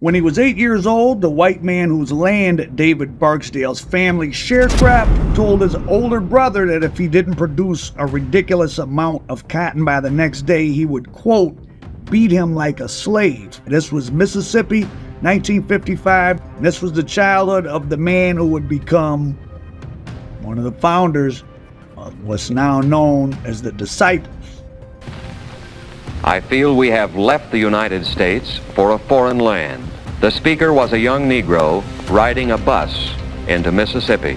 When he was 8 years old, the white man whose land David Barksdale's family sharecropped told his older brother that if he didn't produce a ridiculous amount of cotton by the next day, he would, quote, beat him like a slave. This was Mississippi, 1955. This was the childhood of the man who would become one of the founders of what's now known as the Disciples. I feel we have left the United States for a foreign land. The speaker was a young Negro riding a bus into Mississippi.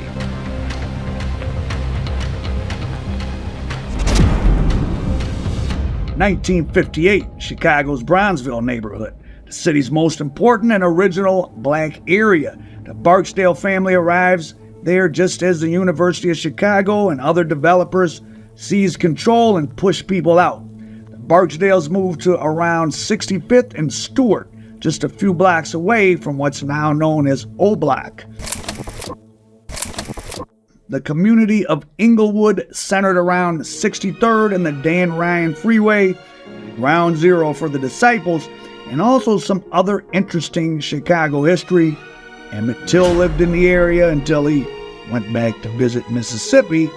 (1958), Chicago's Bronzeville neighborhood, the city's most important and original black area. The Barksdale family arrives there just as the University of Chicago and other developers seize control and push people out. The Barksdales moved to around 65th and Stewart, just a few blocks away from what's now known as O Block. The community of Inglewood, centered around 63rd and the Dan Ryan Freeway, ground zero for the Disciples, and also some other interesting Chicago history. Emmett Till lived in the area until he went back to visit Mississippi.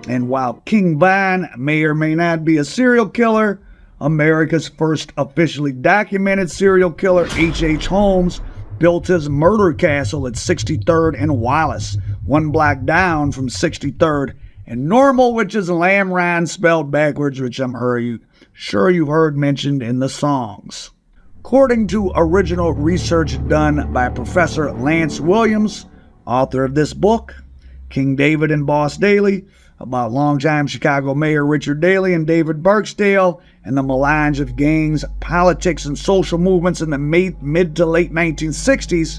And while King Von may or may not be a serial killer, America's first officially documented serial killer, H.H. Holmes, built his murder castle at 63rd and Wallace, one block down from 63rd and Normal, which is Lamron spelled backwards, which I'm sure you've heard mentioned in the songs. According to original research done by Professor Lance Williams, author of this book, King David and Boss Daley, about longtime Chicago Mayor Richard Daley and David Barksdale and the melange of gangs, politics, and social movements in the mid to late 1960s,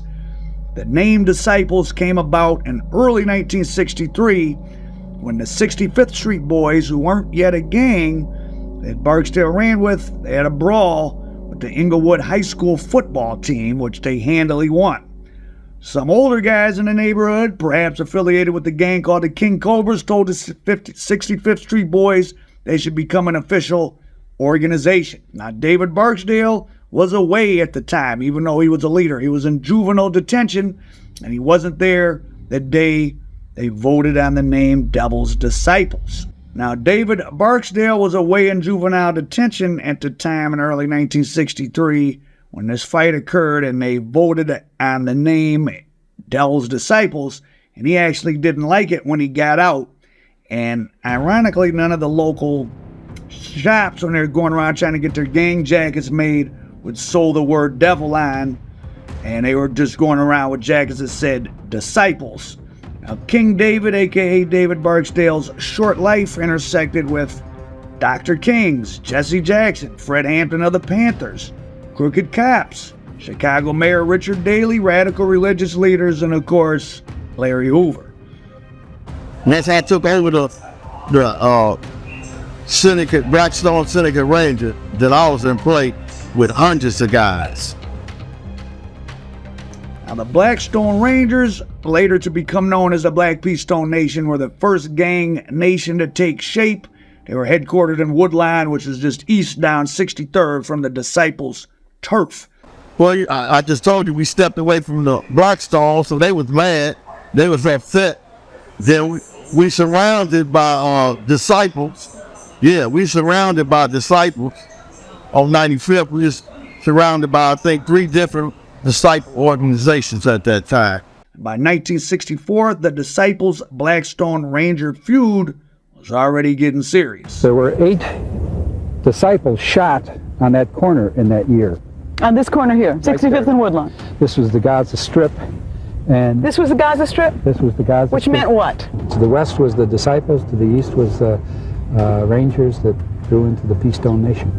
the name Disciples came about in early 1963 when the 65th Street Boys, who weren't yet a gang that Barksdale ran with, they had a brawl with the Inglewood High School football team, which they handily won. Some older guys in the neighborhood, perhaps affiliated with the gang called the King Cobras, told the 65th Street Boys they should become an official organization. Now, David Barksdale was away at the time, even though he was a leader. He was in juvenile detention, and he wasn't there the day they voted on the name Devil's Disciples. Now, David Barksdale was away in juvenile detention at the time in early 1963 when this fight occurred, and they voted on the name Devil's Disciples, and he actually didn't like it when he got out. And ironically, none of the local shops, when they're going around trying to get their gang jackets made, would sew the word devil on, and they were just going around with jackets that said Disciples. Now, King David, aka David Barksdale's short life intersected with Dr. King's, Jesse Jackson, Fred Hampton of the Panthers, crooked cops, Chicago Mayor Richard Daley, radical religious leaders, and of course, Larry Hoover. And that's how I took over the syndicate, Blackstone Syndicate Ranger, that I was in play with hundreds of guys. Now, the Blackstone Rangers, later to become known as the Black Peastone Nation, were the first gang nation to take shape. They were headquartered in Woodline, which is just east down 63rd from the Disciples' turf. Well, I just told you we stepped away from the Blackstone, so they was mad. They was upset. Then we surrounded by Disciples. Yeah, we surrounded by Disciples. On 95th, we was surrounded by, I think, 3 different disciple organizations at that time. By 1964, the Disciples' Blackstone Ranger feud was already getting serious. There were 8 disciples shot on that corner in that year. On this corner here, 65th and Woodlawn. This was the Gaza Strip, and This was the Gaza Strip? this was the Gaza Which Strip. meant what? To the west was the Disciples, to the east was the Rangers that grew into the Peastone Nation.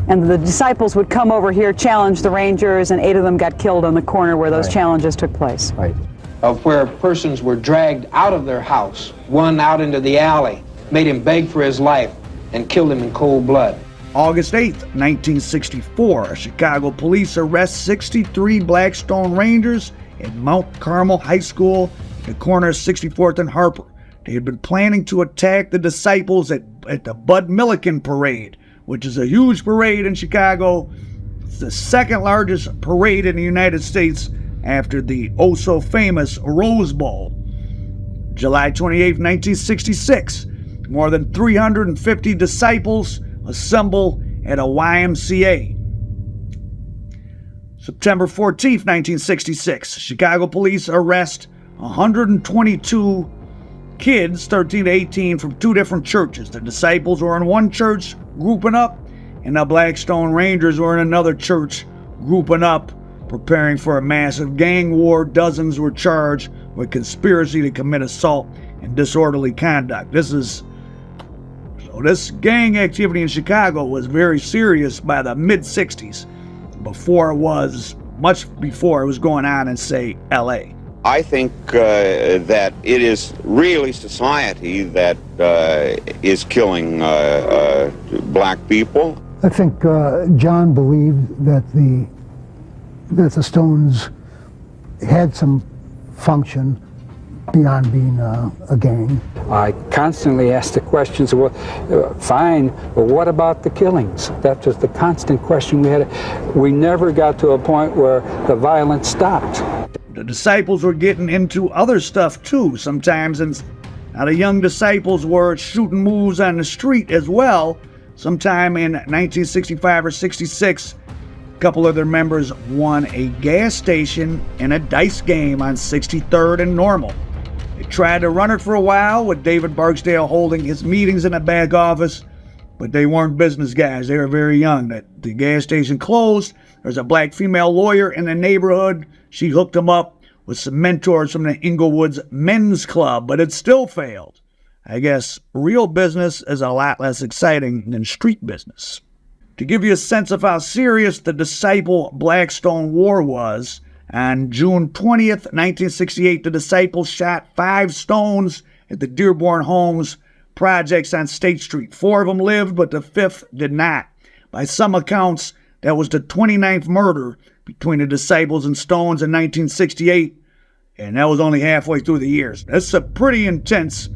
And the disciples would come over here, challenge the Rangers, and 8 of them got killed on the corner where those challenges took place. Right. Of where persons were dragged out of their house, one out into the alley, made him beg for his life, and killed him in cold blood. August 8th, 1964, Chicago police arrest 63 Blackstone Rangers at Mount Carmel High School at the corner of 64th and Harper. They had been planning to attack the Disciples at the Bud Milliken Parade, which is a huge parade in Chicago It's the second largest parade in the United States after the oh-so-famous Rose Bowl. July 28, 1966, more than 350 disciples assemble at a YMCA. September 14, 1966, Chicago police arrest 122 kids, 13 to 18, from two different churches. The disciples were in one church, grouping up, and the Blackstone Rangers were in another church, grouping up, preparing for a massive gang war. Dozens were charged with conspiracy to commit assault and disorderly conduct. This gang activity in Chicago was very serious by the mid-60s, much before it was going on in, say, L.A. I think that it is really society that is killing black people. I think John believed that the Stones had some function beyond being a gang. I constantly asked the questions, well, fine, but what about the killings? That was the constant question we had. We never got to a point where the violence stopped. The disciples were getting into other stuff too sometimes, and now the young disciples were shooting moves on the street as well. Sometime in 1965 or 66, a couple of their members won a gas station in a dice game on 63rd and Normal. They tried to run it for a while, with David Barksdale holding his meetings in the back office, but they weren't business guys. They were very young. The gas station closed. There's a black female lawyer in the neighborhood. She hooked them up with some mentors from the Inglewood's men's club, but it still failed. I guess real business is a lot less exciting than street business. To give you a sense of how serious the Disciple Blackstone War was, on June 20th, 1968, the Disciples shot 5 Stones at the Dearborn Homes projects on State Street. 4 of them lived, but the 5th did not. By some accounts, that was the 29th murder between the Disciples and Stones in 1968, and that was only halfway through the years. That's a pretty intense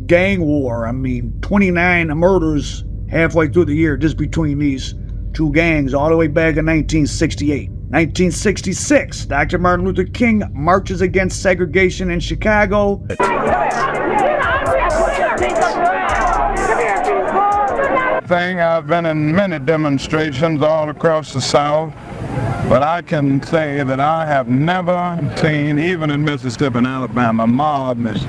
gang war. I mean, 29 murders halfway through the year just between these two gangs, all the way back in 1968. 1966, Dr. Martin Luther King marches against segregation in Chicago. I've been in many demonstrations all across the South, but I can say that I have never seen, even in Mississippi and Alabama, mobs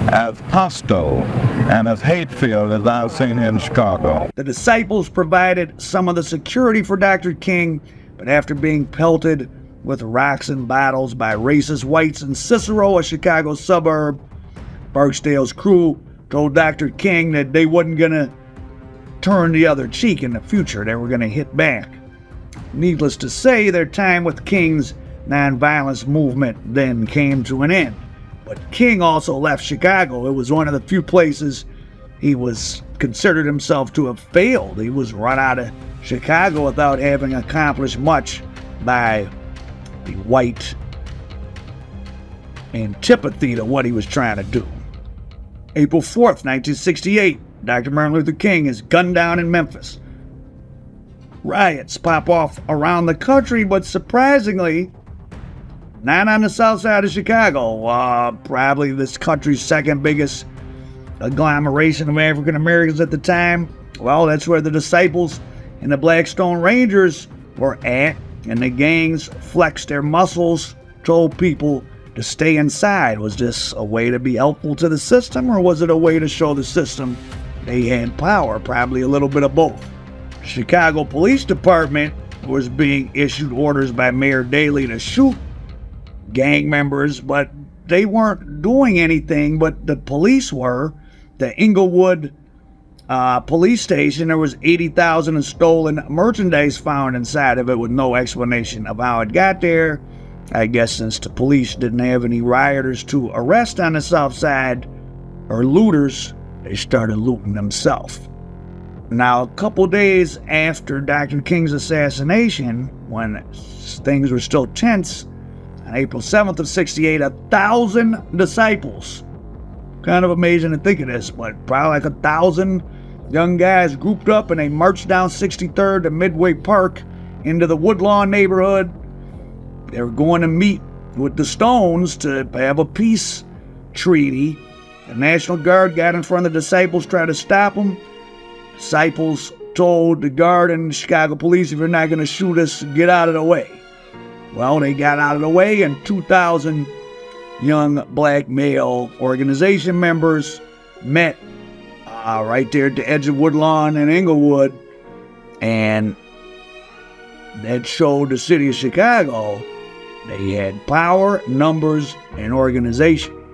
as hostile and as hate-filled as I've seen in Chicago. The Disciples provided some of the security for Dr. King, but after being pelted with rocks and bottles by racist whites in Cicero, a Chicago suburb, Barksdale's crew told Dr. King that they wasn't going to turn the other cheek in the future. They were going to hit back. Needless to say, their time with King's nonviolence movement then came to an end. But King also left Chicago. It was one of the few places he was considered himself to have failed. He was run out of Chicago without having accomplished much by the white antipathy to what he was trying to do. April 4th, 1968, Dr. Martin Luther King is gunned down in Memphis. Riots pop off around the country, but surprisingly, not on the south side of Chicago. Probably this country's second biggest agglomeration of African Americans at the time. Well, that's where the Disciples and the Blackstone Rangers were at, and the gangs flexed their muscles, told people to stay inside. Was this a way to be helpful to the system, or was it a way to show the system they had power? Probably a little bit of both. The Chicago Police Department was being issued orders by Mayor Daley to shoot gang members, but they weren't doing anything, but the police were. The Inglewood police station, there was 80,000 in stolen merchandise found inside of it with no explanation of how it got there. I guess since the police didn't have any rioters to arrest on the south side, or looters, they started looting themselves. Now, a couple days after Dr. King's assassination, when things were still tense, on April 7th of 68, 1,000 disciples, kind of amazing to think of this, but probably like 1,000 young guys grouped up and they marched down 63rd to Midway Park into the Woodlawn neighborhood. They were going to meet with the Stones to have a peace treaty. The National Guard got in front of the Disciples, tried to stop them. Disciples told the guard and the Chicago police, if you're not going to shoot us, get out of the way. Well, they got out of the way, and 2,000 young black male organization members met right there at the edge of Woodlawn and Inglewood, and that showed the city of Chicago they had power, numbers, and organization.